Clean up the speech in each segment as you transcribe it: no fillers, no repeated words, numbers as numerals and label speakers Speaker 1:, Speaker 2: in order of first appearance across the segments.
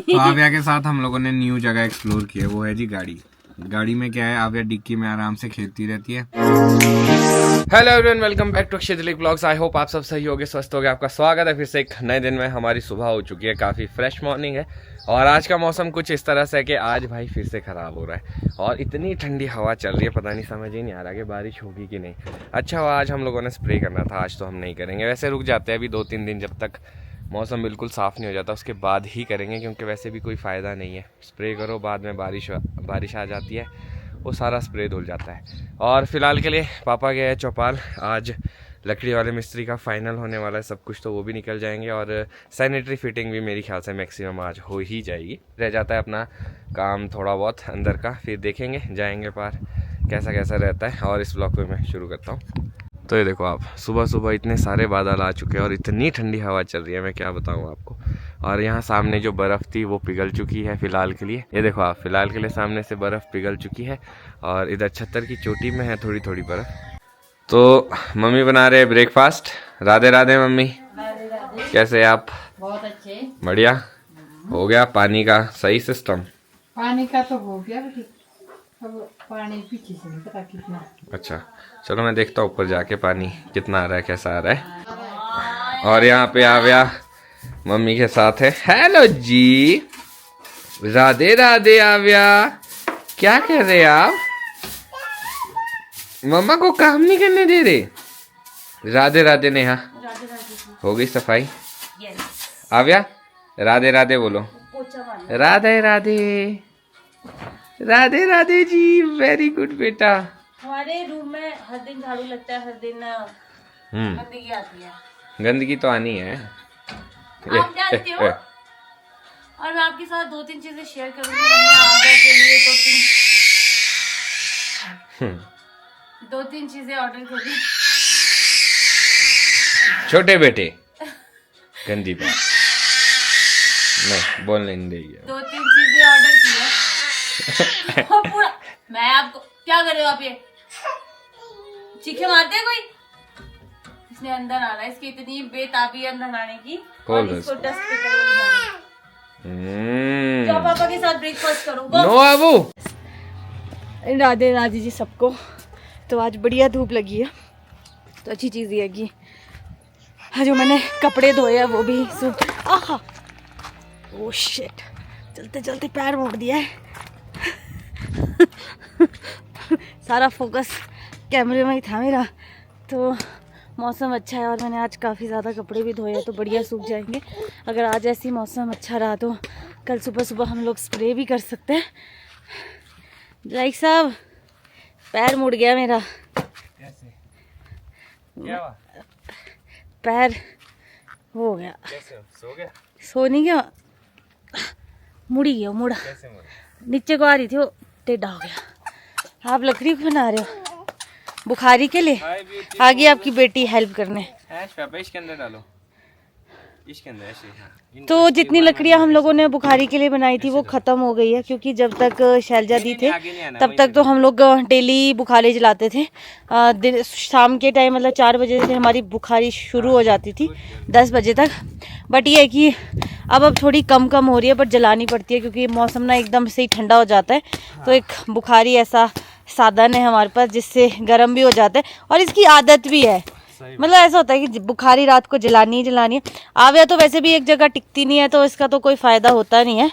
Speaker 1: तो आव्या के साथ हम लोगों ने न्यू जगह एक्सप्लोर की है, वो है जी गाड़ी में क्या है, आव्या डिक्की में आराम से खेलती रहती है। Hello everyone, welcome back to Akshay Dilip blogs. I hope आप सब सही होगे, स्वस्थ होगे। आपका स्वागत है फिर से एक नए दिन में। हमारी सुबह हो चुकी है, काफ़ी फ्रेश मॉर्निंग है और आज का मौसम कुछ इस तरह से है कि आज भाई फिर से ख़राब हो रहा है और इतनी ठंडी हवा चल रही है, पता नहीं समझ ही नहीं आ रहा कि बारिश होगी कि नहीं। अच्छा हुआ आज हम लोगों ने स्प्रे करना था, आज तो हम नहीं करेंगे। वैसे रुक जाते हैं अभी 2-3 दिन, जब तक मौसम बिल्कुल साफ़ नहीं हो जाता उसके बाद ही करेंगे, क्योंकि वैसे भी कोई फ़ायदा नहीं है। स्प्रे करो, बाद में बारिश आ जाती है, वो सारा स्प्रे धुल जाता है। और फिलहाल के लिए पापा गए हैं चौपाल, आज लकड़ी वाले मिस्त्री का फाइनल होने वाला है सब कुछ, तो वो भी निकल जाएंगे और सैनिटरी फिटिंग भी मेरे ख्याल से मैक्सिमम आज हो ही जाएगी। रह जाता है अपना काम थोड़ा बहुत अंदर का, फिर देखेंगे जाएंगे पार कैसा कैसा रहता है। और इस ब्लॉग को मैं शुरू करता हूँ। तो ये देखो आप, सुबह सुबह इतने सारे बादल आ चुके हैं और इतनी ठंडी हवा चल रही है, मैं क्या बताऊँ आपको। और यहाँ सामने जो बर्फ़ थी वो पिघल चुकी है फ़िलहाल के लिए। ये देखो आप, फ़िलहाल के लिए सामने से बर्फ़ पिघल चुकी है और इधर छत्तर की चोटी में है थोड़ी थोड़ी बर्फ़। तो मम्मी बना रहे ब्रेकफास्ट। राधे राधे मम्मी।
Speaker 2: राधे राधे।
Speaker 1: कैसे आप?
Speaker 2: बहुत अच्छे।
Speaker 1: बढ़िया। हो गया पानी का सही सिस्टम?
Speaker 2: पानी का तो हो गया, अब पानी पीछे से नहीं पता कितना।
Speaker 1: अच्छा चलो मैं देखता हूँ ऊपर जाके पानी कितना आ रहा है, कैसा आ रहा है। और यहाँ पे आव्या मम्मी के साथ है। हेलो जी, राधे राधे आव्या, क्या कर रहे आप? मम्मा को काम नहीं करने दे रहे। राधे राधे नेहा, हो गई सफाई? आव्या राधे राधे बोलो। राधे राधे, राधे राधे जी, वेरी गुड बेटा।
Speaker 3: हमारे रूम में हर दिन झाड़ू लगता है, हर दिन गंदगी आती है।
Speaker 1: गंदगी तो आनी है,
Speaker 3: आप जानते हो। और मैं आपके साथ 2-3 चीजें शेयर करूंगी। हमने ऑर्डर के लिए 2-3 चीजें ऑर्डर करी।
Speaker 1: छोटे बेटे गंदी बात नहीं बोलने नहीं देगी।
Speaker 3: 2-3 चीजें ऑर्डर की है। पूरा मैं आपको क्या कर रहे हो आप? ये चीखे मारते हैं कोई? इसने अंदर आना, इसकी इतनी बेताबी है अंदर आने की। और इसको डस्ट पे तो पापा के साथ ब्रेकफास्ट करूंगा।
Speaker 1: नो बाबू।
Speaker 3: राधे राधे जी सबको। तो आज बढ़िया धूप लगी है, तो अच्छी चीज़ ये है कि जो मैंने कपड़े धोए हैं वो भी आहा, ओह शिट, चलते चलते पैर मोड़ दिया है। सारा फोकस कैमरे में ही था मेरा। तो मौसम अच्छा है और मैंने आज काफ़ी ज़्यादा कपड़े भी धोए हैं, तो बढ़िया सूख जाएंगे। अगर आज ऐसी मौसम अच्छा रहा तो कल सुबह सुबह हम लोग स्प्रे भी कर सकते हैं। जाइक साहब, पैर मुड़ गया मेरा।
Speaker 1: कैसे? क्या हुआ?
Speaker 3: पैर हो गया।
Speaker 1: कैसे सो गया?
Speaker 3: सो नहीं गया, मुड़ी गया, मुड़ा।
Speaker 1: कैसे मुड़ा?
Speaker 3: नीचे को आ रही थी, वो टेढ़ा हो गया। आप लकड़ी को बना रहे हो बुखारी के लिए? आ गई आपकी बेटी हेल्प करने।
Speaker 1: इसके अंदर डालो, इसके अंदर ऐसे। हाँ।
Speaker 3: तो जितनी लकड़ियां हम लोगों ने बुखारी के लिए बनाई थी वो ख़त्म हो गई है, क्योंकि जब तक शैलजा दी थे तब तक तो हम लोग डेली बुखारी जलाते थे। शाम के टाइम मतलब 4 बजे से हमारी बुखारी शुरू हो जाती थी 10 बजे तक। बट ये है कि अब थोड़ी कम हो रही है, बट जलानी पड़ती है क्योंकि मौसम ना एकदम से ही ठंडा हो जाता है। तो एक बुखारी ऐसा साधन है हमारे पास जिससे गर्म भी हो जाता है और इसकी आदत भी है। मतलब ऐसा होता है कि बुखारी रात को जलानी है। आव्या तो वैसे भी एक जगह टिकती नहीं है, तो इसका तो कोई फायदा होता नहीं है।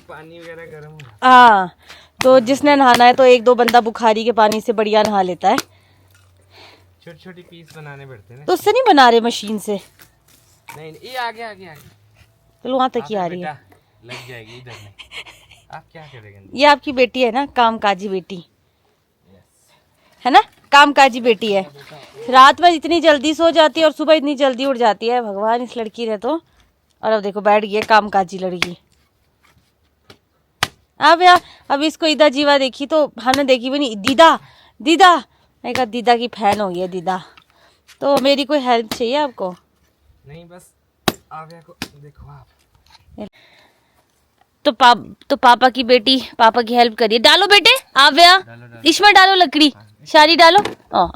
Speaker 1: पानी वगैरह गर्म।
Speaker 3: हाँ, तो जिसने नहाना है तो 1-2 बंदा बुखारी के पानी से बढ़िया नहा लेता है।
Speaker 1: छोटी छोटी पीस बनाने पड़ते हैं।
Speaker 3: तो उससे नहीं बना रहे मशीन से?
Speaker 1: नहीं, ये आगे आगे आगे।
Speaker 3: चलो वहाँ तक ही आ रही है,
Speaker 1: लग जाएगी इधर में। आप क्या करेंगे?
Speaker 3: ये आपकी बेटी है ना, कामकाजी बेटी है ना, कामकाजी बेटी है। रात में इतनी जल्दी सो जाती है और सुबह इतनी जल्दी उठ जाती है, भगवान इस लड़की ने तो। और अब देखो बैठ गई है कामकाजी लड़की। अब इसको ईदा जीवा देखी तो हमने देखी भी नहीं। दीदा दीदा, मैं कहा दीदा की फैन हो गई है दीदा। तो मेरी कोई हेल्प चाहिए आपको?
Speaker 1: नहीं, बस आव्या को देखो आप।
Speaker 3: तो पापा की बेटी पापा की हेल्प करिए। डालो बेटे, आव्या इसमें डालो लकड़ी, सारी डालो। हाँ।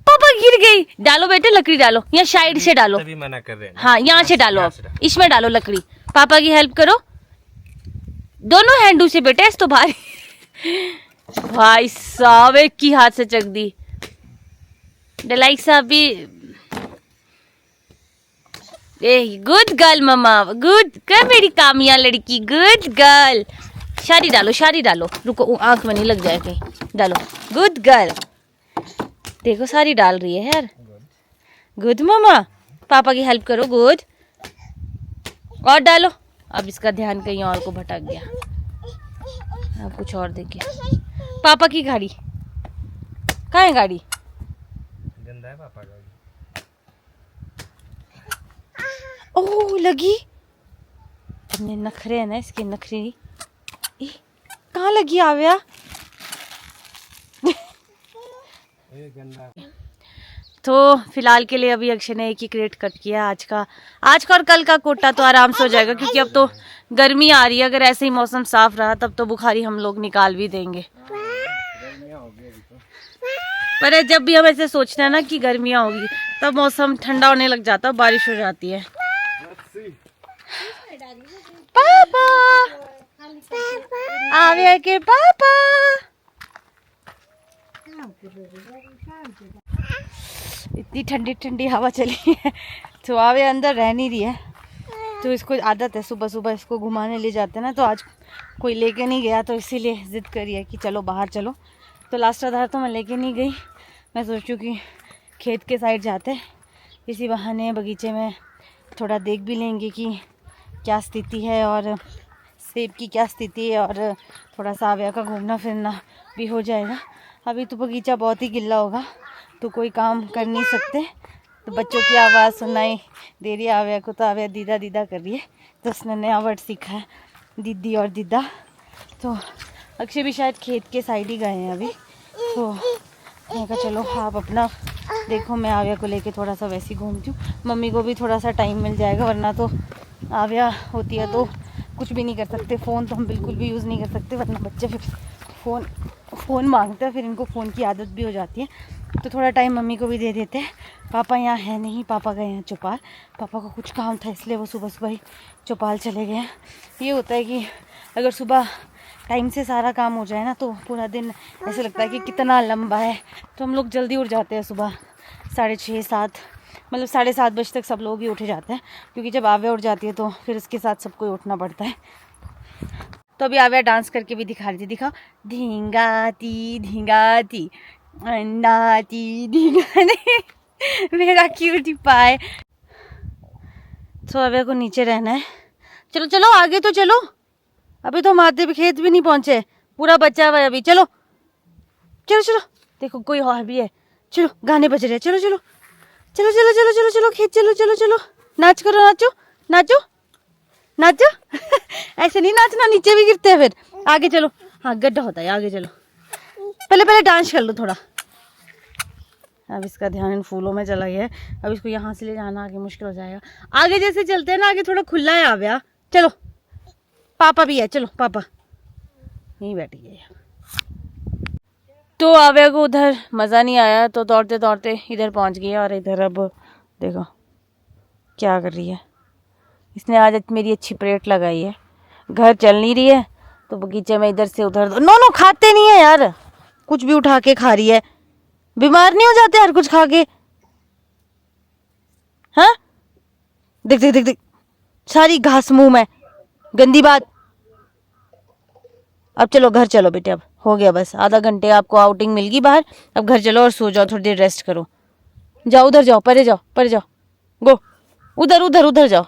Speaker 3: पापा गिर गई। नहीं, डालो बेटे, लकड़ी डालो, यहाँ साइड से डालो।
Speaker 1: तभी मना कर रहे हैं।
Speaker 3: हाँ, यहाँ से डालो, अब इसमें डालो लकड़ी। पापा की हेल्प करो, दोनों हैंडू से बेटे, इस तो भारी। भाई साहब, एक की हाथ से चक दी। डलाइक साहब भी, गुड गर्ल मम्मा, गुड कर मेरी कामिया लड़की, गुड गर्ल। शारी डालो, शारी डालो, रुको आंख में नहीं लग जाए कहीं, डालो, गुड गर्ल। देखो सारी डाल रही है यार, गुड मम्मा। पापा की हेल्प करो, गुड। और डालो। अब इसका ध्यान कहीं और को भटक गया, अब कुछ और देखिए। पापा की गाड़ी कहाँ है? गाड़ी
Speaker 1: गंदा है पापा का।
Speaker 3: ओह लगी, इतने नखरे है ना इसके, नखरे। कहाँ लगी आव्या? तो फिलहाल के लिए अभी अक्षय ने एक ही क्रेट कट किया आज का और कल का कोटा तो आराम से हो जाएगा, क्योंकि अब तो गर्मी आ रही है। अगर ऐसे ही मौसम साफ रहा तब तो बुखारी हम लोग निकाल भी देंगे। पर जब भी हम ऐसे सोचते हैं ना कि गर्मियाँ होगी, तब मौसम ठंडा होने लग जाता है, बारिश हो जाती है। पापा, आव्या के पापा। इतनी ठंडी ठंडी हवा चली है तो आव्या अंदर रह नहीं रही है। तो इसको आदत है सुबह सुबह इसको घुमाने ले जाते हैं ना, तो आज कोई लेके नहीं गया, तो इसीलिए जिद करी है कि चलो बाहर चलो। तो लास्ट आधार तो मैं लेके नहीं गई, मैं सोचूं कि खेत के साइड जाते, इसी बहाने बगीचे में थोड़ा देख भी लेंगे कि क्या स्थिति है और सेब की क्या स्थिति है, और थोड़ा सा आव्या का घूमना फिरना भी हो जाएगा। अभी तो बगीचा बहुत ही गिल्ला होगा, तो कोई काम कर नहीं सकते। तो बच्चों की आवाज़ सुनाई दे रही है आव्या को, तो आव्या दीदा दीदा कर रही है, तो उसने नया वर्ड सीखा है, दीदी और दीदा। तो अक्षय भी शायद खेत के साइड ही गए हैं अभी, तो मैं कहा चलो आप अपना देखो, मैं आव्या को लेके थोड़ा सा वैसे ही घूमती हूँ। मम्मी को भी थोड़ा सा टाइम मिल जाएगा, वरना तो आव्या होती है तो कुछ भी नहीं कर सकते। फ़ोन तो हम बिल्कुल भी यूज़ नहीं कर सकते, वरना बच्चे फिर फ़ोन मांगते हैं, फिर इनको फ़ोन की आदत भी हो जाती है। तो थोड़ा टाइम मम्मी को भी दे देते हैं। पापा यहाँ है नहीं, पापा गए हैं चौपाल। पापा को कुछ काम था इसलिए वो सुबह सुबह ही चौपाल चले गए हैं। ये होता है कि अगर सुबह टाइम से सारा काम हो जाए ना, तो पूरा दिन ऐसे लगता है कि कितना लंबा है। तो हम लोग जल्दी उठ जाते हैं सुबह 6:30 7, मतलब 7:30 बजे तक सब लोग ही उठे जाते हैं, क्योंकि जब आव्या उठ जाती है तो फिर उसके साथ सबको उठना पड़ता है। तो अभी आव्या डांस करके भी दिखा रही थी, दिखाओ, धिंगाती धिंगाती नाती धिंगाने मेरा क्यूटी पाए। तो आव्या को नीचे रहना है। चलो चलो आगे तो चलो, अभी तो हमारे खेत भी नहीं पहुंचे, पूरा बचा हुआ है अभी। चलो चलो चलो, देखो कोई और भी है, चलो गाने बज रहे हैं, चलो चलो चलो चलो चलो चलो चलो खेत चलो चलो चलो, नाच करो, नाचो नाचो नाचो। ऐसे नहीं नाचना, नीचे भी गिरते हैं फिर। आगे चलो, हाँ गड्ढा होता है, आगे चलो, पहले डांस कर लो थोड़ा। अब इसका ध्यान इन फूलों में चला गया है, अब इसको यहाँ से ले जाना आगे मुश्किल हो जाएगा। आगे जैसे चलते हैं ना, आगे थोड़ा खुला है आव्या। चलो पापा भी है, चलो पापा यहीं बैठी है। तो आव्या को उधर मज़ा नहीं आया, तो दौड़ते दौड़ते इधर पहुँच गई, और इधर अब देखो क्या कर रही है। इसने आज मेरी अच्छी प्लेट लगाई है, घर चल नहीं रही है तो बगीचे में इधर से उधर। नो खाते नहीं है यार, कुछ भी उठा के खा रही है। बीमार नहीं हो जाते यार कुछ खा के? हाँ देख देख देख देख, सारी घास मुंह में, गंदी बात। अब चलो घर चलो बेटे, अब हो गया बस, आधा घंटे आपको आउटिंग मिल गई बाहर। अब घर चलो और सो जाओ, थोड़ी देर रेस्ट करो। जाओ उधर जाओ, परे जाओ, परे जाओ, गो उधर उधर उधर जाओ।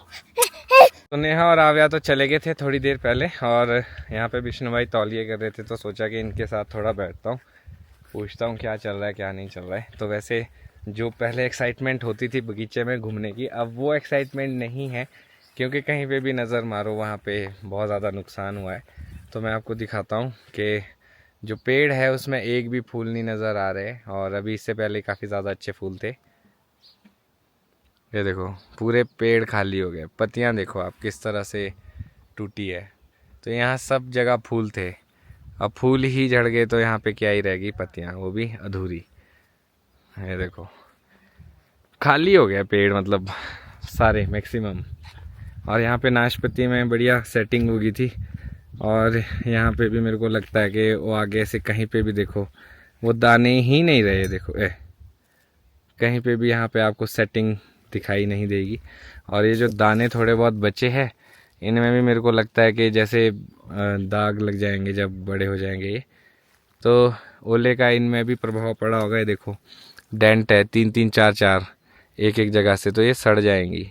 Speaker 1: तो नेहा और आव्या तो चले गए थे थोड़ी देर पहले, और यहाँ पे विष्णु भाई तौलिए कर रहे थे, तो सोचा कि इनके साथ थोड़ा बैठता हूँ, पूछता हूँ क्या चल रहा है क्या नहीं चल रहा है। तो वैसे जो पहले एक्साइटमेंट होती थी बगीचे में घूमने की, अब वो एक्साइटमेंट नहीं है, क्योंकि कहीं पे भी नज़र मारो वहाँ पे बहुत ज़्यादा नुकसान हुआ है। तो मैं आपको दिखाता हूँ कि जो पेड़ है उसमें एक भी फूल नहीं नज़र आ रहे, और अभी इससे पहले काफ़ी ज़्यादा अच्छे फूल थे। ये देखो पूरे पेड़ खाली हो गए, पत्तियाँ देखो आप किस तरह से टूटी है। तो यहाँ सब जगह फूल थे, अब फूल ही झड़ गए, तो यहाँ पे क्या ही रहेगी पत्तियाँ, वो भी अधूरी। ये देखो खाली हो गया पेड़, मतलब सारे मैक्सिमम। और यहाँ पे नाशपाती में बढ़िया सेटिंग हो गई थी। और यहाँ पे भी मेरे को लगता है कि वो आगे से कहीं पे भी देखो वो दाने ही नहीं रहे, देखो कहीं पे भी यहाँ पे आपको सेटिंग दिखाई नहीं देगी। और ये जो दाने थोड़े बहुत बचे हैं इनमें भी मेरे को लगता है कि जैसे दाग लग जाएंगे जब बड़े हो जाएंगे ये, तो ओले का इनमें भी प्रभाव पड़ा होगा। ये देखो डेंट है 3-3 4-4 एक एक जगह से, तो ये सड़ जाएंगी,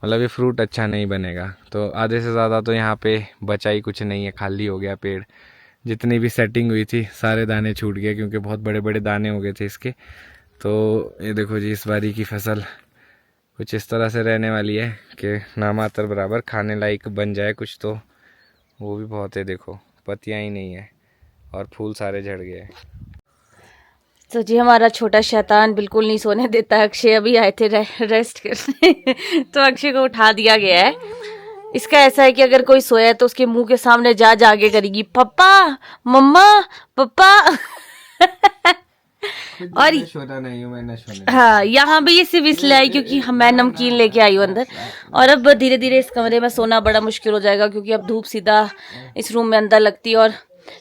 Speaker 1: मतलब ये फ्रूट अच्छा नहीं बनेगा। तो आधे से ज़्यादा तो यहाँ पे बचा ही कुछ नहीं है, खाली हो गया पेड़। जितनी भी सेटिंग हुई थी सारे दाने छूट गए क्योंकि बहुत बड़े बड़े दाने हो गए थे इसके। तो ये देखो जी, इस बारी की फसल कुछ इस तरह से रहने वाली है कि नामात्र बराबर खाने लायक बन जाए कुछ, तो वो भी बहुत है। देखो पत्तियाँ ही नहीं है और फूल सारे झड़ गए।
Speaker 3: तो जी हमारा छोटा शैतान बिल्कुल नहीं सोने देता। अक्षय अभी आए थे रेस्ट करने तो अक्षय को उठा दिया गया है। इसका ऐसा है कि अगर कोई सोया है तो उसके मुंह के सामने जा जाके करेगी पप्पा मम्मा पप्पा और
Speaker 1: छोटा नहीं हूँ मैं,
Speaker 3: हाँ, यहाँ भी ये सिर्फ इसलिए आई क्योंकि मैं नमकीन लेके आई हूँ अंदर। और अब धीरे धीरे इस कमरे में सोना बड़ा मुश्किल हो जाएगा क्योंकि अब धूप सीधा इस रूम में अंदर लगती है और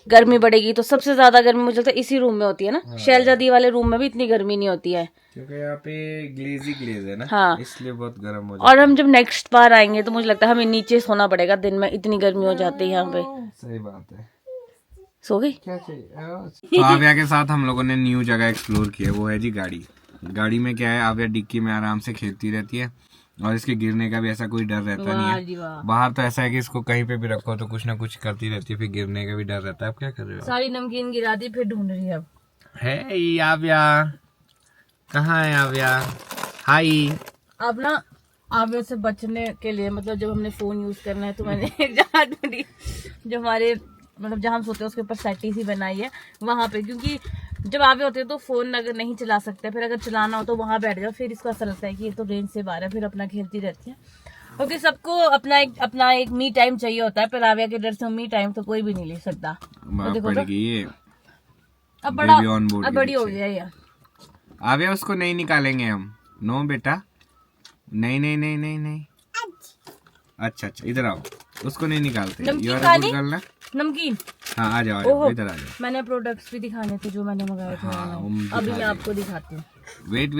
Speaker 3: गर्मी बढ़ेगी। तो सबसे ज्यादा गर्मी मुझे लगता है इसी रूम में होती है ना।
Speaker 1: हाँ।
Speaker 3: शैलजा दी वाले रूम में भी इतनी गर्मी नहीं होती है
Speaker 1: क्योंकि यहाँ पे ग्लेज है ना।
Speaker 3: हाँ,
Speaker 1: इसलिए बहुत गर्म हो जाता
Speaker 3: और हम जब नेक्स्ट बार आएंगे तो मुझे लगता है हमें नीचे सोना पड़ेगा, दिन में इतनी गर्मी हो जाती है यहाँ पे।
Speaker 1: सही बात है।
Speaker 3: सो गई
Speaker 1: क्या चाहिए। तो आव्या के साथ हम लोगों ने न्यू जगह एक्सप्लोर किया, वो है जी गाड़ी। गाड़ी में क्या है, आव्या डिक्की में आराम से खेलती रहती है और इसके गिरने का भी ऐसा कोई डर रहता नहीं है। बाहर तो ऐसा है कि इसको कहीं पे भी रखो तो कुछ ना कुछ करती रहती है, फिर गिरने का भी डर रहता है। आप क्या कर रहे हो?
Speaker 3: सारी नमकीन गिरा दी, फिर ढूंढ रही है अब।
Speaker 1: है ये आव्या, कहाँ है आव्या? हाय।
Speaker 3: अब ना आव्या से बचने के लिए, मतलब जब हमने फोन यूज करना है तो मैंने जहाँ ढूंढी, जो हमारे मतलब जहाँ हम सोते हैं उसके ऊपर सेटिंग सी बनाई है वहां पे, क्योंकि जब आवे होते हैं तो फोन अगर नहीं चला सकते, फिर अगर चलाना हो तो वहां बैठ जाओ, फिर इसको ऐसा लगता है कि ये तो रेंज से बाहर है, फिर अपना खेलती रहती है। क्योंकि सबको अपना एक मी टाइम चाहिए होता है, पर आव्या के डर से मी टाइम तो कोई भी नहीं ले सकता। तो देखो तो, अब बड़ी हो गया ये।
Speaker 1: आव्या उसको नहीं निकालेंगे हम। नो बेटा, नहीं नहीं नहीं नहीं नहीं। अच्छा इधर आओ, उसको नहीं निकालते।
Speaker 3: नमकीन
Speaker 1: हाँ, आ जाओ इधर आ जाओ।
Speaker 3: मैंने प्रोडक्ट्स भी दिखाने थे जो मैंने मंगाए थे।
Speaker 1: हाँ,
Speaker 3: अभी मैं आपको दिखाती हूँ।
Speaker 1: वेट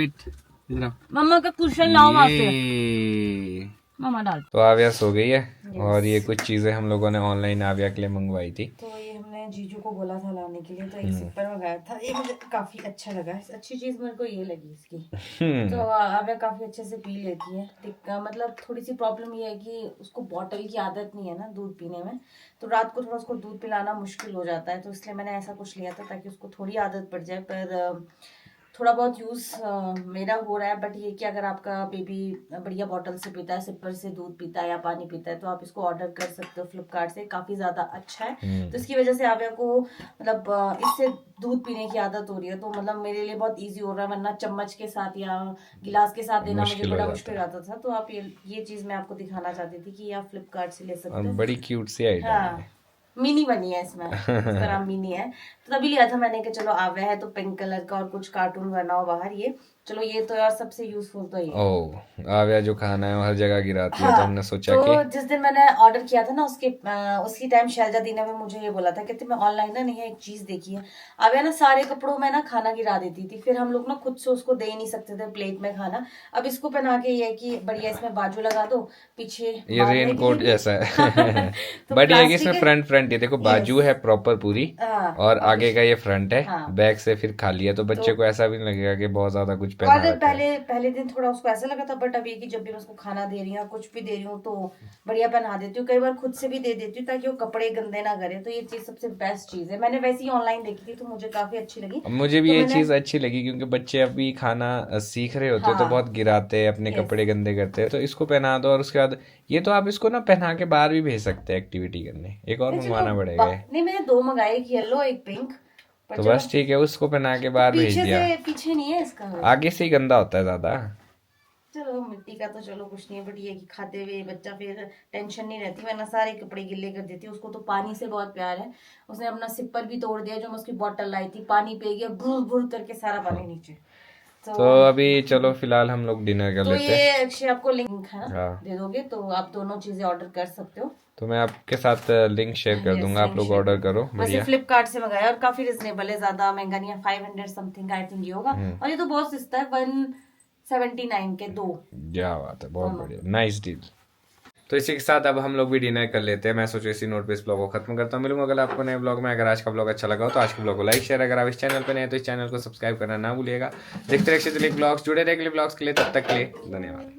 Speaker 1: इधर आओ।
Speaker 3: मम्मा का कुशन लाओ वहाँ से, मम्मा डाल।
Speaker 1: तो आव्या सो गई है और ये कुछ चीजें हम लोगों ने ऑनलाइन आव्या के लिए मंगवाई थी।
Speaker 3: तो ये हमने जीजू को बोला था लाने के लिए, तो एक सिपर मंगाया था। ये मुझे काफी अच्छा लगा। अच्छी चीज मेरे को ये लगी इसकी। तो आव्या काफी अच्छे से पी लेती है। मतलब थोड़ी सी प्रॉब्लम ये है कि उसको बॉटल की आदत नहीं है ना दूध पीने में, तो रात को थोड़ा उसको दूध पिलाना मुश्किल हो जाता है। तो इसलिए मैंने ऐसा कुछ लिया था ताकि उसको थोड़ी आदत पड़ जाए। पर थोड़ा बहुत यूज मेरा हो रहा है। बट ये कि अगर आपका बेबी बढ़िया बॉटल से पीता है, सिपर से दूध पीता है या पानी पीता है, तो आप इसको ऑर्डर कर सकते हो फ्लिपकार्ट से। काफी ज्यादा अच्छा है। तो इसकी वजह से आव्या को मतलब इससे दूध पीने की आदत हो रही है। तो मतलब मेरे लिए बहुत इजी हो रहा है, वरना चम्मच के साथ या गिलास के साथ देना मुझे बड़ा मुश्किल आता था। तो आप ये चीज मैं आपको दिखाना चाहती थी कि आप फ्लिपकार्ट से ले सकते हो।
Speaker 1: बड़ी क्यूट सी आइटम है।
Speaker 3: मिनी बनी है इसमें, इसका नाम मिनी है। तो तभी लिया था मैंने कि चलो आव्या है तो पिंक कलर का और कुछ कार्टून बनाओ बाहर। ये चलो, ये तो यार सबसे यूजफुल तो ये।
Speaker 1: ओह, आव्या जो खाना है वो हर जगह गिराती है। तो हमने सोचा
Speaker 3: तो
Speaker 1: कि
Speaker 3: जिस दिन मैंने ऑर्डर किया था ना उसी टाइम शैलजा दी ने मुझे ये बोला था कि मैं ऑनलाइन ना नहीं है एक चीज देखी है। आव्या ना सारे कपड़ों में ना खाना गिरा देती थी, फिर हम लोग ना खुद से उसको दे ही नहीं सकते थे प्लेट में खाना। अब इसको पहना के ये कि बढ़िया इसमें बाजू लगा दो, पीछे
Speaker 1: ये रेन कोट जैसा है। बट ये इसमें फ्रंट ये देखो बाजू है प्रॉपर पूरी, और आगे का ये फ्रंट है, बैक से फिर खाली है। तो बच्चे को ऐसा भी नहीं लगेगा कि बहुत ज्यादा कुछ पहना।
Speaker 3: पहले दिन थोड़ा उसको ऐसा लगा था, बट अब ये कि जब भी मैं उसको खाना दे रही हूँ कुछ भी दे रही हूँ तो बढ़िया पहना देती हूँ। कई बार खुद से भी दे देती हूँ ताकि वो कपड़े गंदे ना करे। तो ये चीज सबसे बेस्ट चीज है। मैंने वैसे ही ऑनलाइन देखी थी तो मुझे काफी अच्छी लगी।
Speaker 1: मुझे भी ये चीज अच्छी लगी क्योंकि बच्चे अभी खाना सीख रहे होते हैं तो बहुत गिराते हैं, अपने कपड़े गंदे करते हैं। तो इसको पहना दो, और उसके बाद ये तो आप इसको ना पहना के बाहर भी भेज सकते हैं एक्टिविटी करने। एक और मंगवाना पड़ेगा।
Speaker 3: नहीं, मैंने 2 मंगाए, एक येलो एक पिंक।
Speaker 1: तो बस ठीक है, उसको पहना के बाहर भेज दिया।
Speaker 3: पीछे नहीं है इसका,
Speaker 1: आगे से ही गंदा होता है ज्यादा।
Speaker 3: चलो मिट्टी का तो चलो कुछ नहीं है, बट ये कि खाते हुए बच्चा फिर टेंशन नहीं रहती, वरना सारे कपड़े गिले कर देती। उसको तो पानी से बहुत प्यार है। उसने अपना सिपर भी तोड़ दिया जो मैं उसकी बोतल लाई थी, पानी पे गया भुर भुर करके सारा पानी नीचे।
Speaker 1: तो अभी चलो फिलहाल हम लोग डिनर कर
Speaker 3: तो
Speaker 1: लेते हैं।
Speaker 3: ये अक्षय आपको लिंक है ना
Speaker 1: हाँ।
Speaker 3: दे दोगे तो आप दोनों चीजें ऑर्डर कर सकते हो।
Speaker 1: तो मैं आपके साथ लिंक शेयर कर
Speaker 3: Yes,
Speaker 1: दूंगा, आप
Speaker 3: link
Speaker 1: लोग
Speaker 3: share
Speaker 1: ऑर्डर करो।
Speaker 3: वैसे
Speaker 1: बढ़िया।
Speaker 3: फ्लिपकार्ट से मंगाया और काफी रिजनेबल है, ज्यादा महंगा नहीं है, 500 समथिंग आई थिंक ये होगा। और ये तो बहुत सस्ता है, 179 के दो।
Speaker 1: क्या बात है, बहुत बढ़िया, नाइस डील। तो इसी के साथ अब हम लोग भी डिनर कर लेते हैं। मैं सोचो इसी नोट पे इस ब्लॉग को खत्म करता हूँ। मिलूंगा अगर आपको नए ब्लॉग में। अगर आज का ब्लॉग अच्छा लगा हो तो आज के ब्लॉग को लाइक शेयर, अगर आप इस चैनल पे नए हैं तो इस चैनल को सब्सक्राइब करना ना भूलिएगा। देखते रहिए ब्लॉग्स, जुड़े रहिए ब्लॉग्स के लिए। तब तक के लिए धन्यवाद।